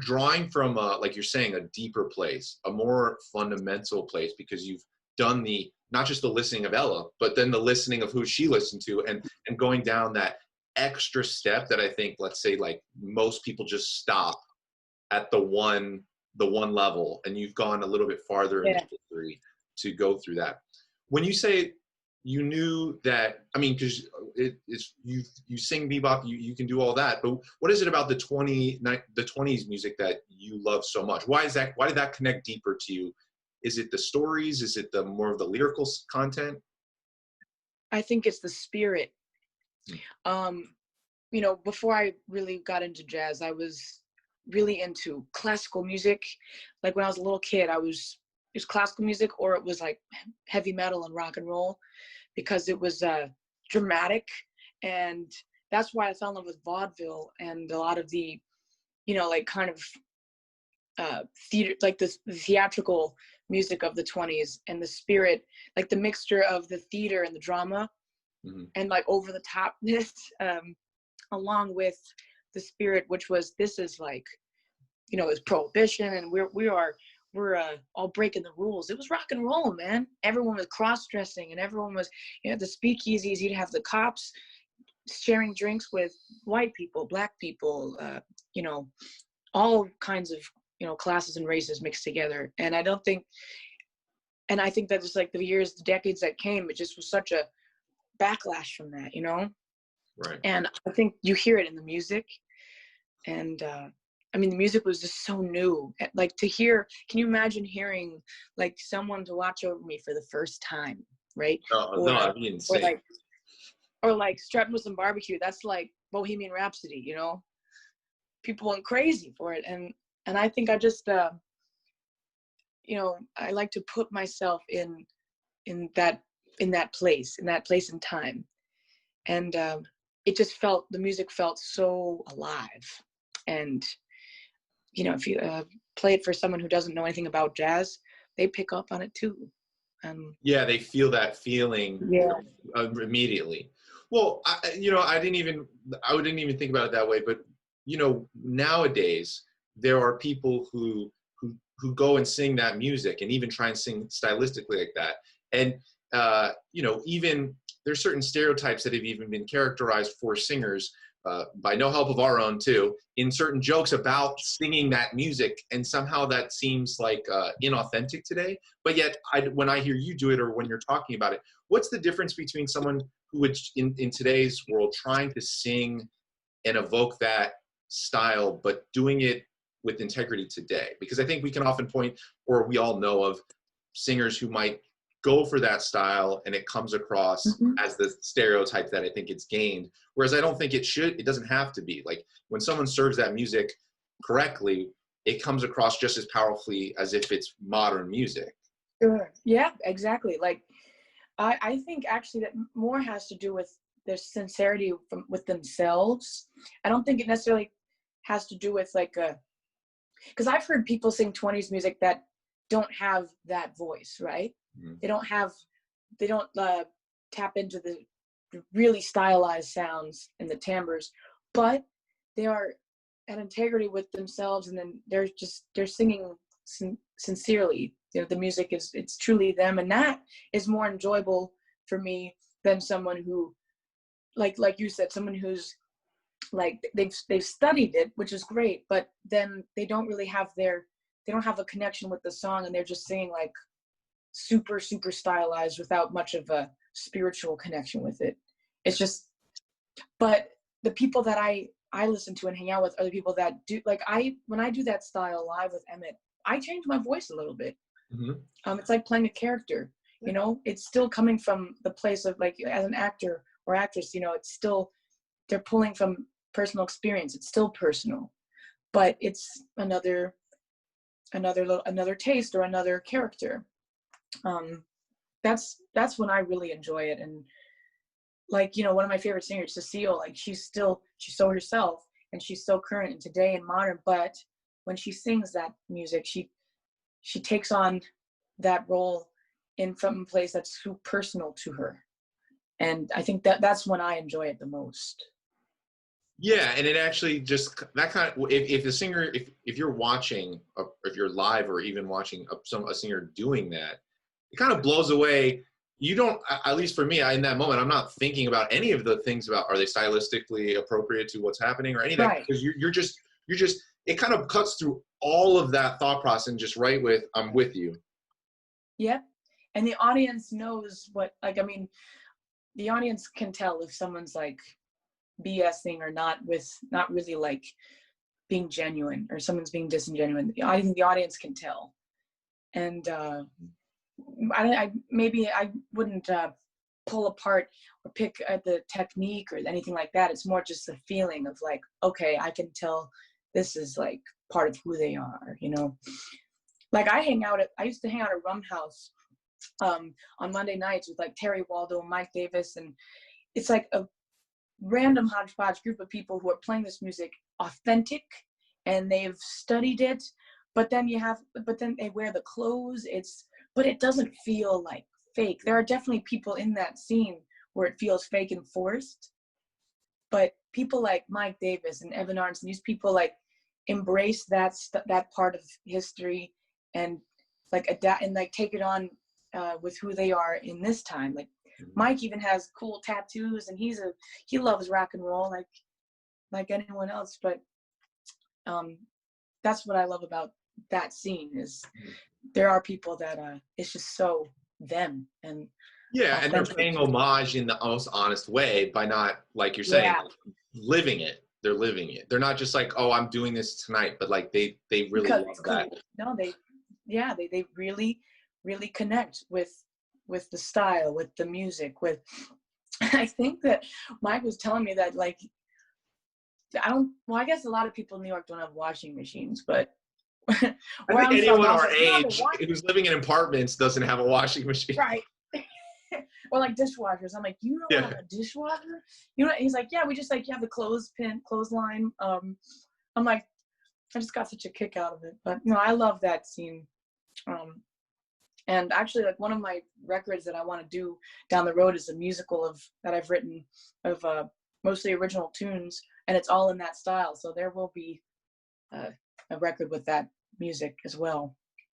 drawing from, like you're saying, a deeper place, a more fundamental place, because you've done the, not just the listening of Ella, but then the listening of who she listened to, and going down that extra step that I think, let's say, like most people just stop at the one level, and you've gone a little bit farther in history to go through that. When you say you knew that, I mean, because it's you sing bebop, you can do all that, but what is it about the 20s music that you love so much? Why is that? Why did that connect deeper to you? Is it the stories? Is it the more of the lyrical content? I think it's the spirit. You know, before I really got into jazz, I was really into classical music. Like when I was a little kid, it was classical music, or it was like heavy metal and rock and roll, because it was dramatic. And that's why I fell in love with vaudeville and a lot of the, you know, like kind of theater, like the theatrical music of the 20s, and the spirit, like the mixture of the theater and the drama, and like over the topness, along with the spirit, which was, this is like, you know, it's prohibition, and we're all breaking the rules. It was rock and roll, man. Everyone was cross-dressing, and everyone was, you know, the speakeasies, you'd have the cops sharing drinks with white people, black people, you know, all kinds of, you know, classes and races mixed together. And I think that just like the decades that came, it just was such a backlash from that, you know? Right. And I think you hear it in the music. And I mean, the music was just so new. Like to hear, can you imagine hearing like someone to watch over me for the first time, right? No, that'd be insane. Or like strutting with some barbecue. That's like Bohemian Rhapsody, you know? People went crazy for it. And I think I just, you know, I like to put myself in that place in time. And it just felt, the music felt so alive. And, you know, if you play it for someone who doesn't know anything about jazz, they pick up on it too. Yeah, they feel that feeling immediately. Well, you know, I didn't even think about it that way. But, you know, nowadays there are people who go and sing that music, and even try and sing stylistically like that. And, you know, even there's certain stereotypes that have even been characterized for singers, by no help of our own too, in certain jokes about singing that music, and somehow that seems like inauthentic today. But yet, when I hear you do it, or when you're talking about it, what's the difference between someone who would, in today's world, trying to sing and evoke that style, but doing it with integrity today? Because I think we can often point, or we all know of, singers who might go for that style, and it comes across as the stereotype that I think it's gained. Whereas I don't think it doesn't have to be. Like when someone serves that music correctly, it comes across just as powerfully as if it's modern music. Sure. Yeah, exactly. Like I think actually that more has to do with their sincerity with themselves. I don't think it necessarily has to do with like because I've heard people sing 20s music that don't have that voice, right? They don't tap into the really stylized sounds and the timbres, but they are at integrity with themselves, and then they're singing sincerely. You know, the music it's truly them, and that is more enjoyable for me than someone who, like you said, someone who's like they've studied it, which is great, but then they don't have a connection with the song, and they're just singing like super stylized without much of a spiritual connection with it. It's just, but the people that I listen to and hang out with are the people that do, like when I do that style live with Emmett, I change my voice a little bit. It's like playing a character, you know, it's still coming from the place of like, as an actor or actress, you know, it's still, they're pulling from personal experience. It's still personal, but it's another taste or another character. That's when I really enjoy it. And like, you know, one of my favorite singers, Cecile, like she's so herself, and she's so current and today and modern, but when she sings that music, she takes on that role from a place that's so personal to her. And I think that's when I enjoy it the most. Yeah, and it actually just that kind of if the singer if you're watching if you're live or even watching a singer doing that, it kind of blows away. You don't, at least for me, in that moment, I'm not thinking about any of the things about are they stylistically appropriate to what's happening or anything, Right. because you're just it kind of cuts through all of that thought process and just right with I'm with you. Yep. And the audience knows what, like, I mean, the audience can tell if someone's like BSing or not, with not really like being genuine, or someone's being disingenuine. I think the audience can tell. And maybe I wouldn't pull apart or pick at the technique or anything like that. It's more just the feeling of like, okay, I can tell this is like part of who they are, you know. Like I used to hang out at Rum House on Monday nights with like Terry Waldo and Mike Davis, and it's like a random hodgepodge group of people who are playing this music authentic, and they've studied it, but then they wear the clothes, but it doesn't feel like fake. There are definitely people in that scene where it feels fake and forced, but people like Mike Davis and Evan Arntzen, these people like embrace that part of history and like adapt and like take it on with who they are in this time. Like Mike even has cool tattoos, and he loves rock and roll like anyone else. But that's what I love about that scene, is there are people that it's just so them. And yeah, and they're paying homage in the most honest way by not, like you're saying, living it. They're living it. They're not just like, oh, I'm doing this tonight, but like they really love that. No, they really, really connect with the style, with the music, with I think that Mike was telling me that like I guess a lot of people in New York don't have washing machines, but I think anyone our age who's living in apartments doesn't have a washing machine. Right. Or like dishwashers. I'm like, you don't have a dishwasher? You know, he's like, yeah, we just like, you have the clothesline. I'm like, I just got such a kick out of it. But no, I love that scene. And actually, like one of my records that I want to do down the road is a musical that I've written of mostly original tunes, and it's all in that style. So there will be a record with that music as well.